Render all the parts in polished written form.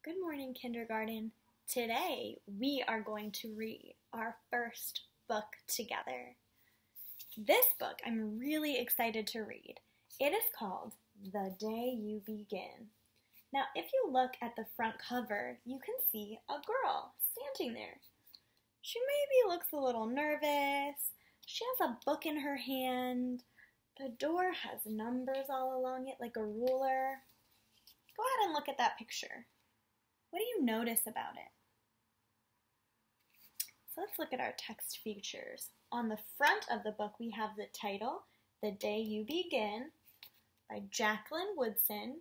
Good morning, kindergarten. Today we are going to read our first book together. This book I'm really excited to read. It is called The Day You Begin. Now, if you look at the front cover, you can see a girl standing there. She maybe looks a little nervous. She has a book in her hand. The door has numbers all along it like a ruler. Go ahead and look at that picture. What do you notice about it? So let's look at our text features. On the front of the book, we have the title, The Day You Begin, by Jacqueline Woodson,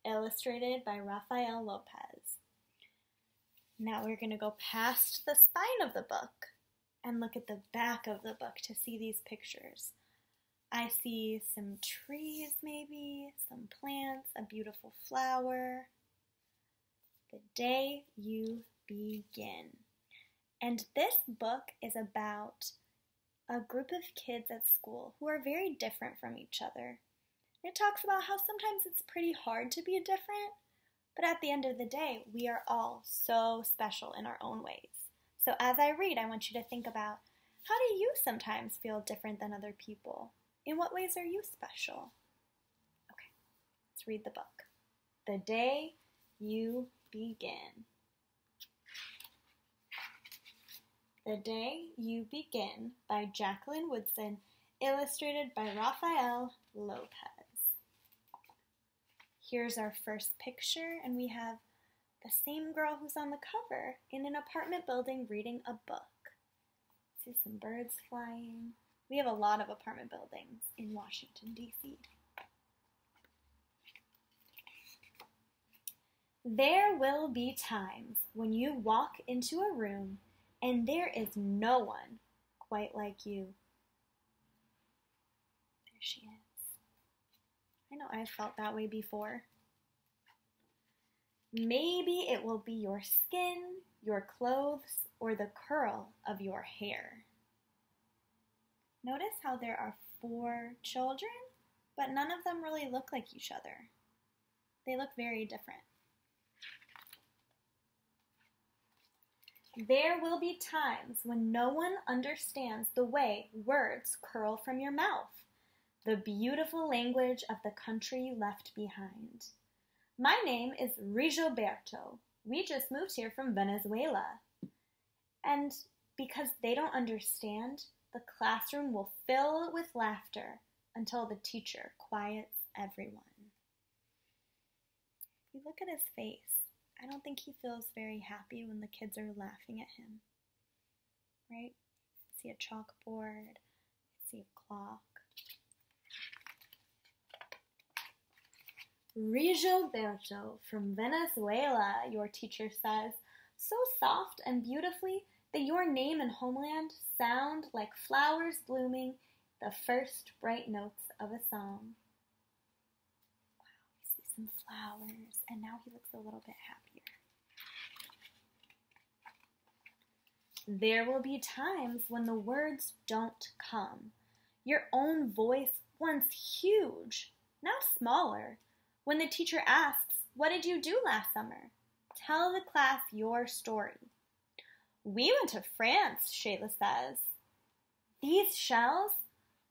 illustrated by Rafael Lopez. Now we're going to go past the spine of the book and look at the back of the book to see these pictures. I see some trees maybe, some plants, a beautiful flower. The Day You Begin. And this book is about a group of kids at school who are very different from each other. It talks about how sometimes it's pretty hard to be different, but at the end of the day, we are all so special in our own ways. So as I read, I want you to think about, how do you sometimes feel different than other people? In what ways are you special? Okay, let's read the book. The Day You Begin. The Day You Begin by Jacqueline Woodson, illustrated by Rafael Lopez. Here's our first picture, and we have the same girl who's on the cover in an apartment building reading a book. See some birds flying. We have a lot of apartment buildings in Washington, D.C. There will be times when you walk into a room and there is no one quite like you. There she is. I know I've felt that way before. Maybe it will be your skin, your clothes, or the curl of your hair. Notice how there are 4 children, but none of them really look like each other. They look very different. There will be times when no one understands the way words curl from your mouth, the beautiful language of the country you left behind. My name is Rigoberto. We just moved here from Venezuela. And because they don't understand, the classroom will fill with laughter until the teacher quiets everyone. If you look at his face, I don't think he feels very happy when the kids are laughing at him, right? See a chalkboard, see a clock. Rigoberto from Venezuela, your teacher says, so soft and beautifully that your name and homeland sound like flowers blooming, the first bright notes of a song. Some flowers, and now he looks a little bit happier. There will be times when the words don't come. Your own voice, once huge, now smaller. When the teacher asks, "What did you do last summer?" Tell the class your story. We went to France, Shayla says. These shells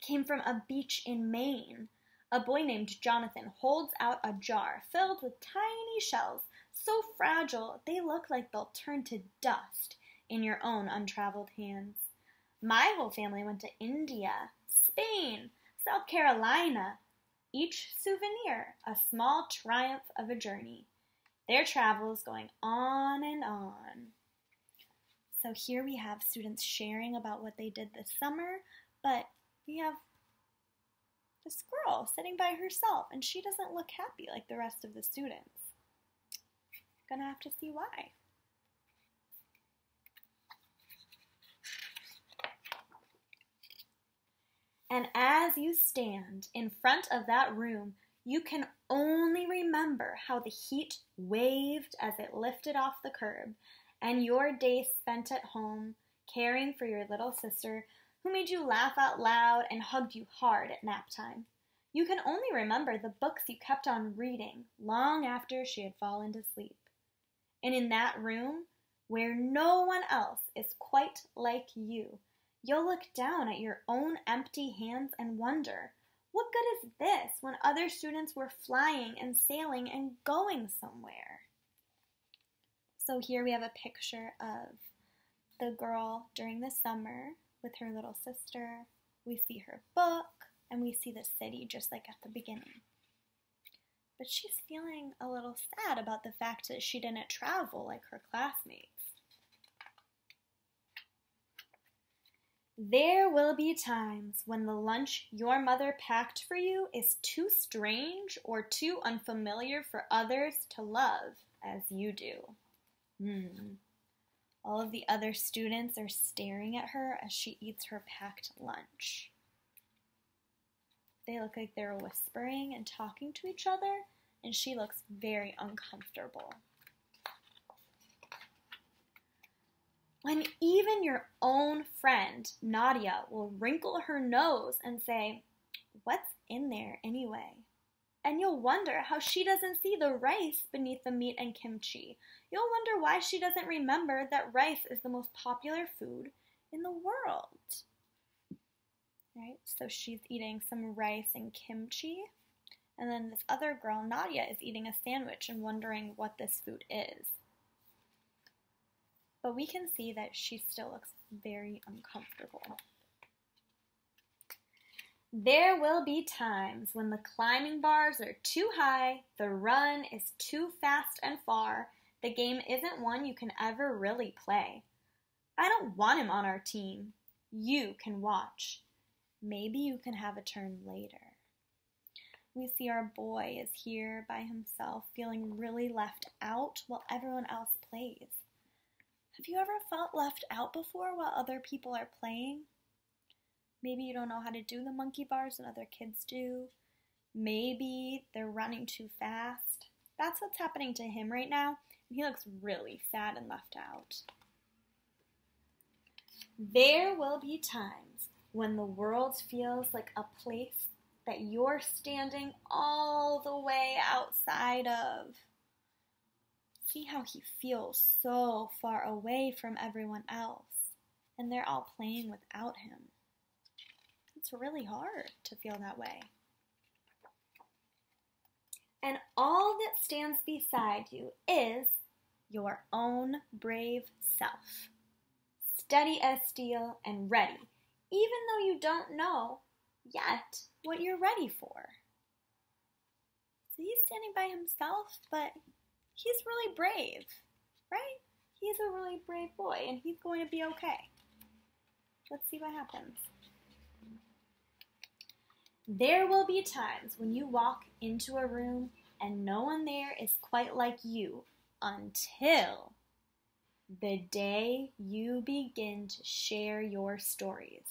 came from a beach in Maine. A boy named Jonathan holds out a jar filled with tiny shells, so fragile they look like they'll turn to dust in your own untraveled hands. My whole family went to India, Spain, South Carolina. Each souvenir a small triumph of a journey. Their travels going on and on. So here we have students sharing about what they did this summer, but we have this girl sitting by herself, and she doesn't look happy like the rest of the students. Gonna have to see why. And as you stand in front of that room, you can only remember how the heat waved as it lifted off the curb, and your day spent at home caring for your little sister who made you laugh out loud and hugged you hard at nap time. You can only remember the books you kept on reading long after she had fallen to sleep. And in that room, where no one else is quite like you, you'll look down at your own empty hands and wonder, what good is this when other students were flying and sailing and going somewhere? So here we have a picture of the girl during the summer with her little sister. We see her book, and we see the city just like at the beginning. But she's feeling a little sad about the fact that she didn't travel like her classmates. There will be times when the lunch your mother packed for you is too strange or too unfamiliar for others to love as you do. All of the other students are staring at her as she eats her packed lunch. They look like they're whispering and talking to each other, and she looks very uncomfortable. When even your own friend, Nadia, will wrinkle her nose and say, "What's in there anyway?" And you'll wonder how she doesn't see the rice beneath the meat and kimchi. You'll wonder why she doesn't remember that rice is the most popular food in the world. Right? So she's eating some rice and kimchi. And then this other girl, Nadia, is eating a sandwich and wondering what this food is. But we can see that she still looks very uncomfortable. There will be times when the climbing bars are too high, the run is too fast and far, the game isn't one you can ever really play. I don't want him on our team. You can watch. Maybe you can have a turn later. We see our boy is here by himself, feeling really left out while everyone else plays. Have you ever felt left out before while other people are playing? Maybe you don't know how to do the monkey bars and other kids do. Maybe they're running too fast. That's what's happening to him right now. And he looks really sad and left out. There will be times when the world feels like a place that you're standing all the way outside of. See how he feels so far away from everyone else, and they're all playing without him. It's really hard to feel that way. And all that stands beside you is your own brave self, steady as steel and ready, even though you don't know yet what you're ready for. So he's standing by himself, but he's really brave, right? He's a really brave boy, and he's going to be okay. Let's see what happens. There will be times when you walk into a room and no one there is quite like you until the day you begin to share your stories.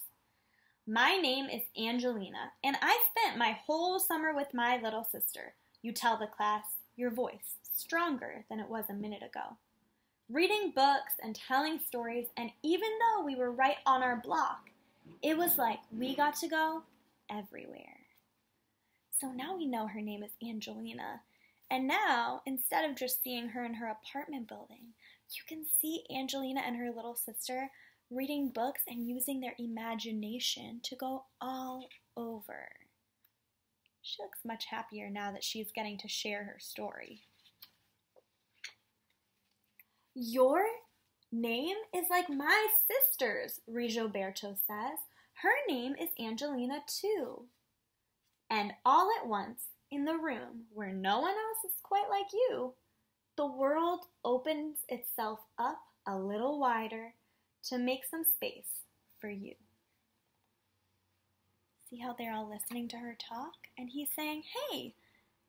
My name is Angelina, and I spent my whole summer with my little sister. You tell the class, your voice stronger than it was a minute ago. Reading books and telling stories, and even though we were right on our block, it was like we got to go everywhere. So now we know her name is Angelina, and now, instead of just seeing her in her apartment building, you can see Angelina and her little sister reading books and using their imagination to go all over. She looks much happier now that she's getting to share her story. Your name is like my sister's, Rigoberto says. Her name is Angelina too. And all at once, in the room where no one else is quite like you, the world opens itself up a little wider to make some space for you. See how they're all listening to her talk? And he's saying, hey,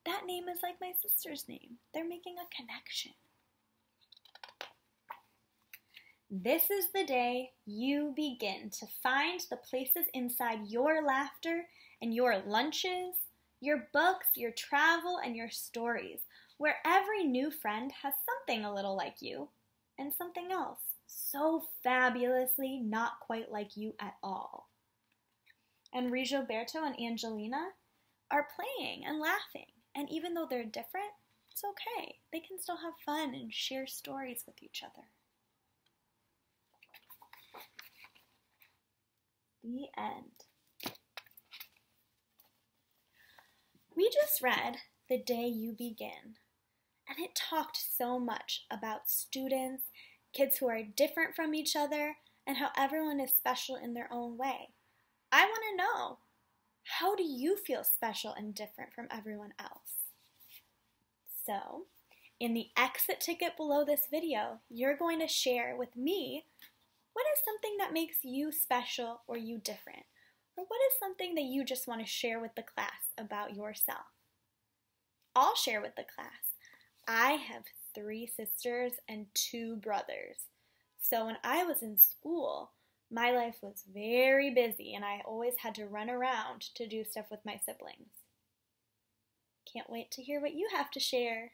that name is like my sister's name. They're making a connection. This is the day you begin to find the places inside your laughter and your lunches, your books, your travel, and your stories, where every new friend has something a little like you and something else so fabulously not quite like you at all. And Rigoberto and Angelina are playing and laughing, and even though they're different, It's okay. They can still have fun and share stories with each other. The end. We just read The Day You Begin, and it talked so much about students, kids who are different from each other, and how everyone is special in their own way. I want to know, how do you feel special and different from everyone else? So, in the exit ticket below this video, you're going to share with me what is something that makes you special or you different, or what is something that you just want to share with the class about yourself. I'll share with the class. I have 3 sisters and 2 brothers. So when I was in school, my life was very busy and I always had to run around to do stuff with my siblings. Can't wait to hear what you have to share.